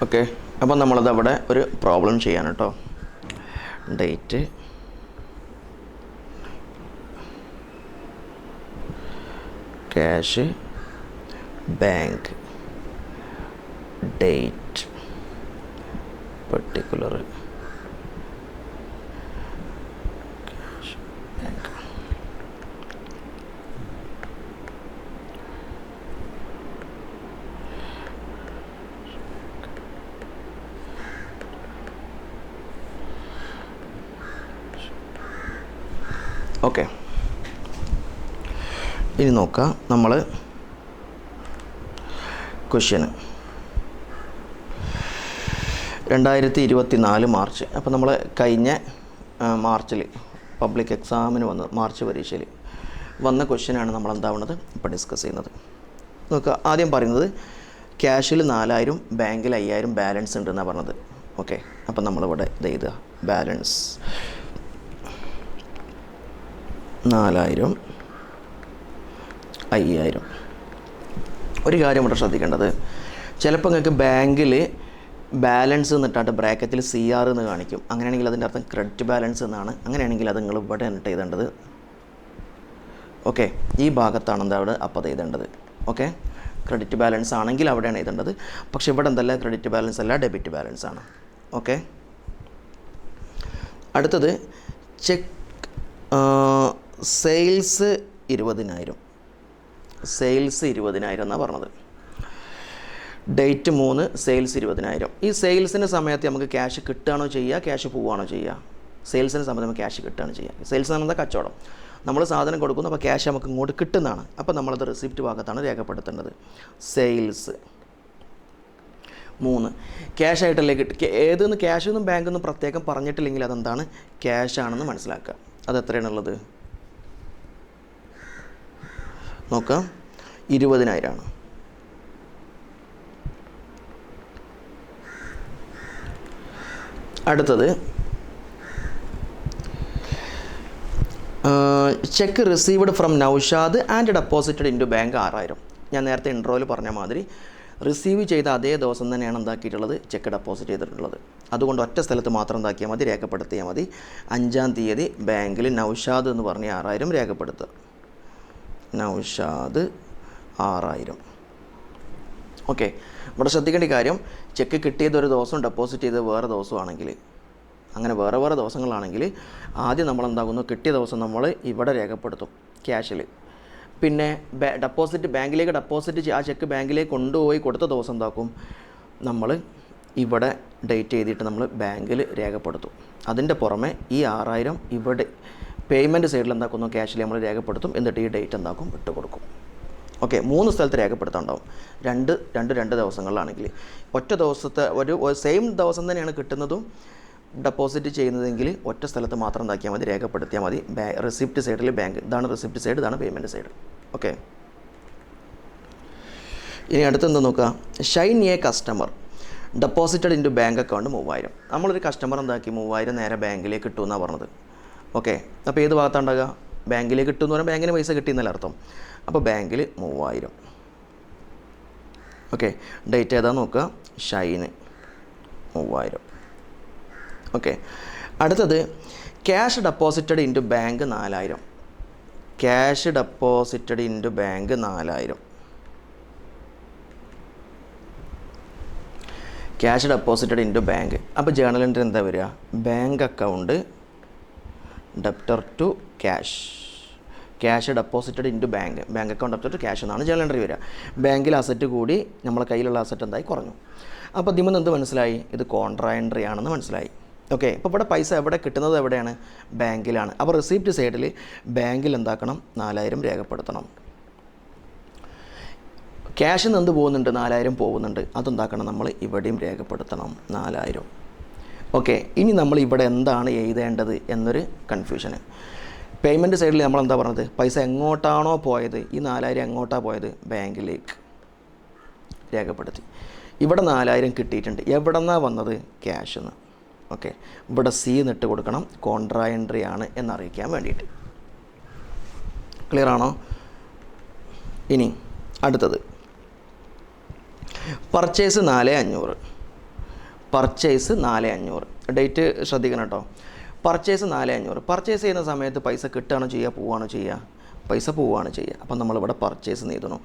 Okay, അപ്പം നമ്മളത് അവിടെ ഒരു പ്രോബ്ലം ചെയ്യാണ് കേട്ടോ. Date, cash, bank, date, particular, cash, bank. Okay, ഇനി നോക്കാം നമ്മൾ ക്വസ്റ്റ്യന് 2024 മാർച്ച്. അപ്പോൾ നമ്മൾ കഴിഞ്ഞ മാർച്ചിൽ പബ്ലിക് എക്സാമിന് വന്നത്, മാർച്ച് പരീക്ഷയിൽ വന്ന ക്വസ്റ്റ്യനാണ് നമ്മൾ എന്താവുന്നത് ഇപ്പോൾ ഡിസ്കസ് ചെയ്യുന്നത്. നോക്കുക, ആദ്യം പറയുന്നത് ക്യാഷിൽ 4000, ബാങ്കിൽ 5000 ബാലൻസ് ഉണ്ടെന്നാണ് പറഞ്ഞത്. ഓക്കെ, അപ്പം നമ്മളിവിടെ ഇത് എഴുതുക, ബാലൻസ് 4000, 5000. ഒരു കാര്യം ഇവിടെ ശ്രദ്ധിക്കേണ്ടത്, ചിലപ്പോൾ നിങ്ങൾക്ക് ബാങ്കിൽ ബാലൻസ് എന്നിട്ടായിട്ട് ബ്രാക്കറ്റിൽ CR എന്ന് കാണിക്കും. അങ്ങനെയാണെങ്കിൽ അതിൻ്റെ അർത്ഥം ക്രെഡിറ്റ് ബാലൻസ് എന്നാണ്. അങ്ങനെയാണെങ്കിൽ അത് നിങ്ങൾ ഇവിടെ എന്നിട്ട് എഴുതേണ്ടത്. ഓക്കെ, ഈ ഭാഗത്താണ് എന്താ അവിടെ അപ്പോൾ എഴുതേണ്ടത്. ഓക്കെ, ക്രെഡിറ്റ് ബാലൻസ് ആണെങ്കിൽ അവിടെയാണ് എഴുതേണ്ടത്. പക്ഷെ ഇവിടെ എന്തല്ല, ക്രെഡിറ്റ് ബാലൻസ് അല്ല, ഡെബിറ്റ് ബാലൻസ് ആണ്. ഓക്കെ, അടുത്തത് ചെക്ക് സെയിൽസ് 20,000, സെയിൽസ് 20,000 എന്നാണ് പറഞ്ഞത്. Date 3, sales 20,000. ഈ സെയിൽസിൻ്റെ സമയത്ത് നമുക്ക് ക്യാഷ് കിട്ടുകയാണോ ചെയ്യുക, ക്യാഷ് പോവുകയാണോ ചെയ്യുക? സെയിൽസിൻ്റെ സമയത്ത് നമുക്ക് ക്യാഷ് കിട്ടുകയാണ് ചെയ്യുക. സെയിൽസ് എന്ന് പറഞ്ഞാൽ കച്ചവടം, നമ്മൾ സാധനം കൊടുക്കുന്നു, അപ്പോൾ ക്യാഷ് നമുക്ക് ഇങ്ങോട്ട് കിട്ടുന്നതാണ്. അപ്പോൾ നമ്മളത് റെസിപ്റ്റ് ഭാഗത്താണ് രേഖപ്പെടുത്തേണ്ടത്. സെയിൽസ് 3 ക്യാഷ് ആയിട്ടല്ലേ കിട്ടും. ഏതെന്ന് ക്യാഷ് ഒന്നും ബാങ്കൊന്നും പ്രത്യേകം പറഞ്ഞിട്ടില്ലെങ്കിൽ അതെന്താണ്, ക്യാഷ് ആണെന്ന് മനസ്സിലാക്കുക. അത് എത്രയാണുള്ളത് നോക്കാം, 20,000 ആണ്. അടുത്തത് cheque received from Naushad and deposited into bank 6000. ഞാൻ നേരത്തെ ഇൻട്രോയിൽ പറഞ്ഞ മാതിരി റിസീവ് ചെയ്ത അതേ ദിവസം തന്നെയാണ് എന്താക്കിയിട്ടുള്ളത്, ചെക്ക് ഡെപ്പോസിറ്റ് ചെയ്തിട്ടുള്ളത്. അതുകൊണ്ട് ഒറ്റ സ്ഥലത്ത് മാത്രം എന്താക്കിയാൽ മതി, രേഖപ്പെടുത്തിയാൽ മതി. 5-ാം തീയതി ബാങ്കിൽ നൗഷാദ് എന്ന് പറഞ്ഞ് 6000 രേഖപ്പെടുത്തുക. നൗഷാദ് 6000. ഓക്കെ, ഇവിടെ ശ്രദ്ധിക്കേണ്ട കാര്യം, ചെക്ക് കിട്ടിയത് ഒരു ദിവസം, ഡെപ്പോസിറ്റ് ചെയ്തത് വേറെ ദിവസമാണെങ്കിൽ, അങ്ങനെ വേറെ വേറെ ദിവസങ്ങളാണെങ്കിൽ ആദ്യം നമ്മൾ എന്താകുന്നു, കിട്ടിയ ദിവസം നമ്മൾ ഇവിടെ രേഖപ്പെടുത്തും ക്യാഷിൽ. പിന്നെ ഡെപ്പോസിറ്റ് ബാങ്കിലേക്ക് ഡെപ്പോസിറ്റ് ആ ചെക്ക് ബാങ്കിലേക്ക് കൊണ്ടുപോയി കൊടുത്ത ദിവസം എന്താക്കും, നമ്മൾ ഇവിടെ ഡേറ്റ് എഴുതിയിട്ട് നമ്മൾ ബാങ്കിൽ രേഖപ്പെടുത്തും. അതിൻ്റെ പുറമെ ഈ 6000 ഇവിടെ പേയ്മെൻറ്റ് സൈഡിൽ എന്താക്കുന്നു, ക്യാഷിൽ നമ്മൾ രേഖപ്പെടുത്തും. എന്നിട്ട് ഈ ഡേറ്റ് എന്താക്കും, ഇട്ട് കൊടുക്കും. ഓക്കെ, 3 സ്ഥലത്ത് രേഖപ്പെടുത്താനുണ്ടാവും. രണ്ട് ദിവസങ്ങളിലാണെങ്കിൽ. ഒറ്റ ദിവസത്തെ ഒരു സെയിം ദിവസം തന്നെയാണ് കിട്ടുന്നതും ഡെപ്പോസിറ്റ് ചെയ്യുന്നതെങ്കിൽ ഒറ്റ സ്ഥലത്ത് മാത്രം എന്താക്കിയാൽ മതി, രേഖപ്പെടുത്തിയാൽ മതി. റെസിപ്റ്റ് സൈഡിൽ ബാങ്ക്, ഇതാണ് റെസിപ്റ്റ് സൈഡ്, ഇതാണ് പേയ്മെൻറ്റ് സൈഡ്. ഓക്കെ, ഇനി അടുത്തെന്താ നോക്കുക, Shine a customer deposited into bank account 3000. നമ്മളൊരു കസ്റ്റമർ എന്താക്കി 3000 നേരെ ബാങ്കിലേക്ക് കിട്ടുമെന്നാണ് പറഞ്ഞത്. ഓക്കെ, അപ്പോൾ ഏത് ഭാഗത്താണ് ഉണ്ടാകുക, ബാങ്കിലേക്ക് കിട്ടുമെന്ന് പറഞ്ഞാൽ ബാങ്കിന് പൈസ കിട്ടിയെന്നല്ല അർത്ഥം. അപ്പോൾ ബാങ്കിൽ 3000. ഓക്കെ, ഡേറ്റ് ഏതാ നോക്കുക, ഷൈന് 3000. ഓക്കെ, അടുത്തത് cash deposited into bank 4000. Cash deposited into bank 4000. Cash deposited into bank. അപ്പോൾ ജേണൽ എൻട്രി എന്താ വരിക, bank account debtor to cash, cash deposited into bank, bank account debtor to cash എന്നാണ് journal entry വരിക. ബാങ്കിൽ asset കൂടി നമ്മളെ കയ്യിലുള്ള asset എന്തായി കുറഞ്ഞു. അപ്പോൾ ഇതിൽ എന്ത് മനസ്സിലായി, ഇത് കോൺട്രാ എൻട്രി ആണെന്ന് മനസ്സിലായി. ഓക്കെ, ഇപ്പോൾ ഇവിടെ പൈസ എവിടെ കിട്ടുന്നത്, എവിടെയാണ്, ബാങ്കിലാണ്. അപ്പോൾ റിസീപ്റ്റ് സൈഡിൽ ബാങ്കിൽ എന്താക്കണം, 4000 രേഖപ്പെടുത്തണം. ക്യാഷിൽ നിന്ന് എന്ത് പോകുന്നുണ്ട്, 4000 പോകുന്നുണ്ട്. അതെന്താക്കണം, നമ്മൾ ഇവിടെയും രേഖപ്പെടുത്തണം 4000. ഓക്കെ, ഇനി നമ്മൾ ഇവിടെ എന്താണ് എഴുതേണ്ടത് എന്നൊരു കൺഫ്യൂഷന്. പേയ്മെൻറ്റ് സൈഡിൽ നമ്മൾ എന്താ പറഞ്ഞത്, പൈസ എങ്ങോട്ടാണോ പോയത്, ഈ 4000 എങ്ങോട്ടാണ് പോയത്, ബാങ്കിലേക്ക് രേഖപ്പെടുത്തി. ഇവിടെ 4000 കിട്ടിയിട്ടുണ്ട്. എവിടെ നിന്നാണ് വന്നത്, ക്യാഷ് നിന്ന്. ഓക്കെ, ഇവിടെ സി എന്നിട്ട് കൊടുക്കണം, കോൺട്രാ എൻട്രി ആണ് എന്നറിയിക്കാൻ വേണ്ടിയിട്ട്. ക്ലിയർ ആണോ? ഇനി അടുത്തത് പർച്ചേസ് 4500. പർച്ചേസ് 4500. ഡേറ്റ് ശ്രദ്ധിക്കണം കേട്ടോ. പർച്ചേസ് 4500. പർച്ചേസ് ചെയ്യുന്ന സമയത്ത് പൈസ കിട്ടുകയാണോ ചെയ്യുക, പോവുകയാണോ ചെയ്യുക? പൈസ പോവുകയാണ് ചെയ്യുക. അപ്പം നമ്മളിവിടെ പർച്ചേസ് ചെയ്തണം.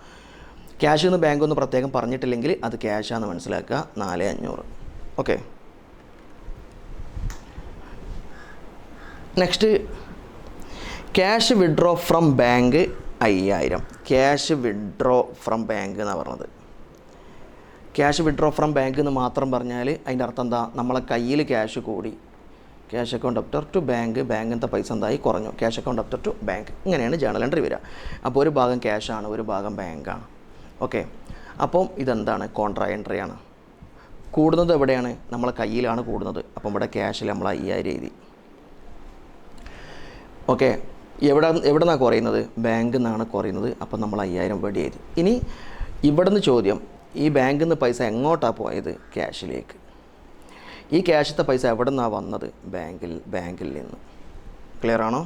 ക്യാഷ് എന്ന് ബാങ്ക് ഒന്ന് പ്രത്യേകം പറഞ്ഞിട്ടില്ലെങ്കിൽ അത് ക്യാഷാണെന്ന് മനസ്സിലാക്കുക. 4500. Okay. Next, cash withdraw from bank 5000. Cash withdraw from bank എന്നാണ് പറഞ്ഞത്. ക്യാഷ് വിഡ്രോ ഫ്രം ബാങ്ക് എന്ന് മാത്രം പറഞ്ഞാൽ അതിൻ്റെ അർത്ഥം എന്താ? നമ്മളെ കയ്യിൽ ക്യാഷ് കൂടി, cash account debtor to bank, ബാങ്കിൻ്റെ പൈസ എന്തായി കുറഞ്ഞു, cash account debtor to bank. ഇങ്ങനെയാണ് ജേണൽ എൻട്രി വരിക. അപ്പോൾ ഒരു ഭാഗം ക്യാഷാണ്, ഒരു ഭാഗം ബാങ്കാണ്. ഓക്കെ. അപ്പം ഇതെന്താണ്? കോൺട്രാ എൻട്രിയാണ്. കൂടുന്നത് എവിടെയാണ്? നമ്മളെ കയ്യിലാണ് കൂടുന്നത്. അപ്പം ഇവിടെ ക്യാഷിൽ നമ്മൾ 5000 എഴുതി. ഓക്കെ. എവിടെ നിന്നാണ് കുറയുന്നത്? ബാങ്കിൽ നിന്നാണ് കുറയുന്നത്. അപ്പം നമ്മൾ 5000 ഇവിടെ എഴുതി. ഇനി ഇവിടുന്ന് ചോദ്യം, ഈ ബാങ്കിൽ നിന്ന് പൈസ എങ്ങോട്ടാണ് പോയത്? ക്യാഷിലേക്ക്. ഈ ക്യാഷിത്തെ പൈസ എവിടെ നിന്നാണ് വന്നത്? ബാങ്കിൽ നിന്ന്. ക്ലിയർ ആണോ?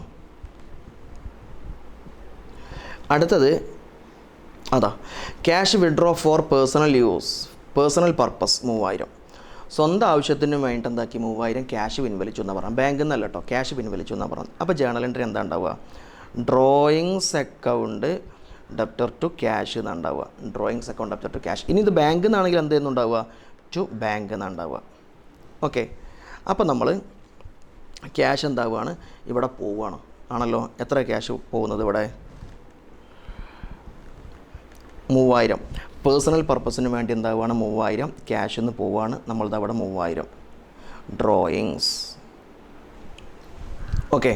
അടുത്തത് അതാ, cash withdraw for personal use, personal purpose 3000. സ്വന്തം ആവശ്യത്തിന് വേണ്ടി എന്താക്കി? 3000 ക്യാഷ് പിൻവലിച്ചു എന്നാണ് പറഞ്ഞത്. ബാങ്കിൽ നിന്നല്ല കേട്ടോ, ക്യാഷ് പിൻവലിച്ചു എന്നാണ് പറഞ്ഞത്. അപ്പോൾ ജേണൽ എൻട്രി എന്താ ഉണ്ടാവുക? Drawings account debtor to cash എന്നാണ് ഉണ്ടാവുക. Drawings account debtor to cash. ഇനി ഇത് ബാങ്കിൽ നിന്നാണെങ്കിൽ എന്തായിരുന്നു ഉണ്ടാവുക? ടു ബാങ്ക് എന്നാണ് ഉണ്ടാവുക. ഓക്കെ. അപ്പോൾ നമ്മൾ ക്യാഷ് എന്താവുകയാണ്? ഇവിടെ പോവുകയാണ് ആണല്ലോ. എത്ര ക്യാഷ് പോകുന്നത് ഇവിടെ? 3000. പേഴ്സണൽ പർപ്പസിന് വേണ്ടി എന്താവുകയാണ്? 3000 ക്യാഷിൽ നിന്ന് പോവുകയാണ്. നമ്മളിത് അവിടെ 3000 ഡ്രോയിങ്സ്. ഓക്കെ.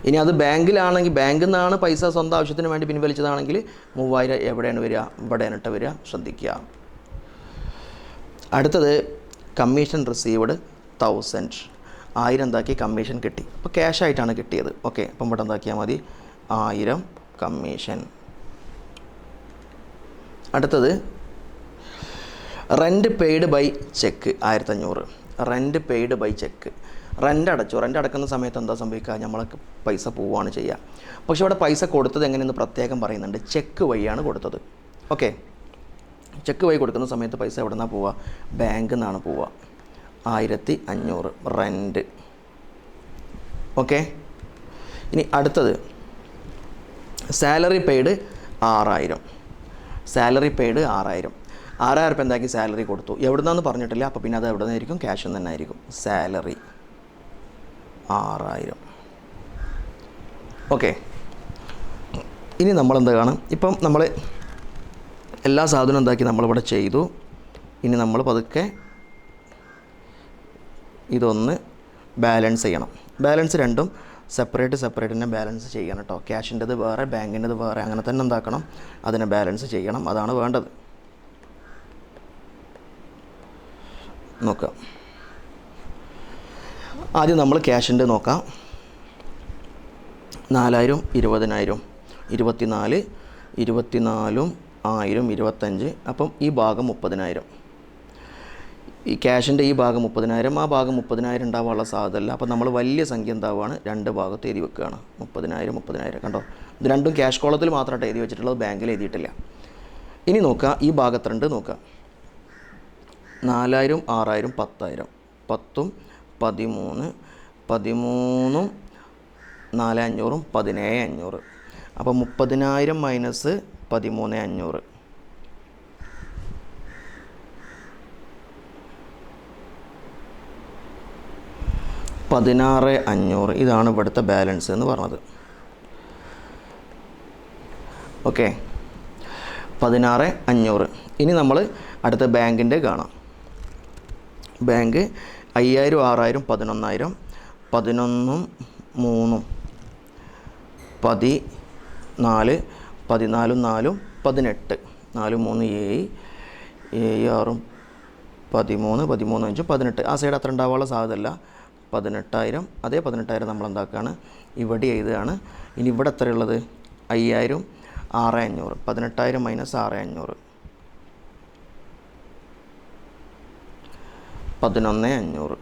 ഇനി അത് ബാങ്കിലാണെങ്കിൽ, ബാങ്കിൽ നിന്നാണ് പൈസ സ്വന്തം ആവശ്യത്തിന് വേണ്ടി പിൻവലിച്ചതാണെങ്കിൽ 3000 എവിടെയാണ് വരിക? ഇവിടെയാണ് ഇട്ട് വരിക. ശ്രദ്ധിക്കുക. അടുത്തത്, കമ്മീഷൻ റിസീവ്ഡ് 1000. 1000 എന്താക്കി? കമ്മീഷൻ കിട്ടി. അപ്പോൾ ക്യാഷായിട്ടാണ് കിട്ടിയത്. ഓക്കെ. അപ്പം ഇവിടെ എന്താക്കിയാൽ മതി? 1000 കമ്മീഷൻ. അടുത്തത്, rent paid by cheque 1500. Rent paid by cheque. Rent അടച്ചു. റെൻ്റ് അടക്കുന്ന സമയത്ത് എന്താ സംഭവിക്കുക? നമ്മൾക്ക് പൈസ പോവുകയാണ് ചെയ്യുക. പക്ഷേ ഇവിടെ പൈസ കൊടുത്തത് എങ്ങനെയെന്ന് പ്രത്യേകം പറയുന്നുണ്ട്. ചെക്ക് വഴിയാണ് കൊടുത്തത്. ഓക്കെ. ചെക്ക് വഴി കൊടുക്കുന്ന സമയത്ത് പൈസ എവിടെ നിന്നാണ് പോവുക? ബാങ്കിൽ നിന്നാണ് പോവുക. 1500 റെൻറ്റ്. ഓക്കെ. ഇനി അടുത്തത്, സാലറി പെയ്ഡ് 6000. Salary paid 6000. 6000 രൂപ എന്താക്കി? സാലറി കൊടുത്തു. എവിടെ നിന്നാന്ന് പറഞ്ഞിട്ടില്ല. അപ്പോൾ പിന്നെ അത് എവിടെ നിന്നായിരിക്കും? ക്യാഷിൽ നിന്ന് തന്നെ ആയിരിക്കും. സാലറി 6000. ഓക്കെ. ഇനി നമ്മളെന്താ കാണും? ഇപ്പം നമ്മൾ എല്ലാ സാധനവും എന്താക്കി നമ്മളിവിടെ ചെയ്തു. ഇനി നമ്മൾ പതുക്കെ ഇതൊന്ന് ബാലൻസ് ചെയ്യണം. ബാലൻസ് രണ്ടും സെപ്പറേറ്റ് തന്നെ ബാലൻസ് ചെയ്യണം കേട്ടോ. ക്യാഷിൻ്റെത് വേറെ, ബാങ്കിൻ്റെത് വേറെ, അങ്ങനെ തന്നെ എന്താക്കണം? അതിനെ ബാലൻസ് ചെയ്യണം. അതാണ് വേണ്ടത്. നോക്കാം. ആദ്യം നമ്മൾ ക്യാഷിൻ്റെ നോക്കാം. 4000, 20000, 24, 24, 1000, 25. അപ്പം ഈ ഭാഗം 30000. ഈ ക്യാഷിൻ്റെ ഈ ഭാഗം 30000, ആ ഭാഗം 30000 ഉണ്ടാവാനുള്ള സാധ്യതയല്ല. അപ്പോൾ നമ്മൾ വലിയ സംഖ്യ എന്താവുകയാണ്? രണ്ട് ഭാഗത്ത് എഴുതി വെക്കുകയാണ്. 30000. കണ്ടോ? ഇത് രണ്ടും ക്യാഷ് കോളത്തിൽ മാത്രമായിട്ട് എഴുതി വെച്ചിട്ടുള്ളത്, ബാങ്കിൽ എഴുതിയിട്ടില്ല. ഇനി നോക്കുക, ഈ ഭാഗത്തുണ്ട് നോക്കുക. 4000, 6000, 10000. 10ഉം 13, 13ഉം 4500, 17500. അപ്പോൾ 30000 മൈനസ് 13500. 16500. ഇതാണ് ഇവിടുത്തെ ബാലൻസ് എന്ന് പറഞ്ഞത്. ഓക്കെ. 16500. ഇനി നമ്മൾ അടുത്ത ബാങ്കിൻ്റെ കാണാം. ബാങ്ക് 5000, 6000, 11000. 11ഉം 3ഉം 14, 14ഉം 4ഉം 18. 4, 3, 7, 7, 6, 13, 13, 5, 18. ആ സൈഡ് അത്ര ഉണ്ടാവാനുള്ള സാധ്യതയല്ല. 18000. അതേ 18000 നമ്മൾ എന്താക്കുകയാണ്? ഇവിടെ എഴുതുകയാണ്. ഇനി ഇവിടെ എത്രയുള്ളത്? 5000, 6500. 18000 മൈനസ് 6500. 11500.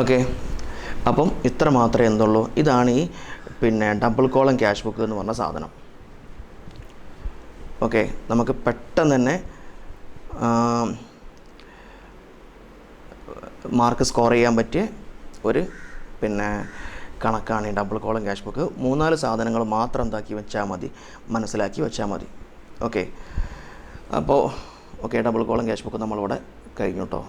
ഓക്കെ. അപ്പം ഇത്ര മാത്രമേ എന്തുള്ളൂ. ഇതാണ് ഈ പിന്നെ ഡബിൾ കോളം ക്യാഷ് ബുക്ക് എന്ന് പറഞ്ഞ സാധനം. ഓക്കെ, നമുക്ക് പെട്ടെന്ന് തന്നെ മാർക്ക് സ്കോർ ചെയ്യാൻ പറ്റിയ ഒരു പിന്നെ കണക്കാണ് ഈ ഡബിൾ കോളം ക്യാഷ് ബുക്ക്. 3-4 സാധനങ്ങൾ മാത്രം എന്താക്കി വെച്ചാൽ മതി, മനസ്സിലാക്കി വെച്ചാൽ മതി. ഓക്കെ, അപ്പോൾ okay, double column cash book നമ്മളിവിടെ കഴിഞ്ഞു കേട്ടോ.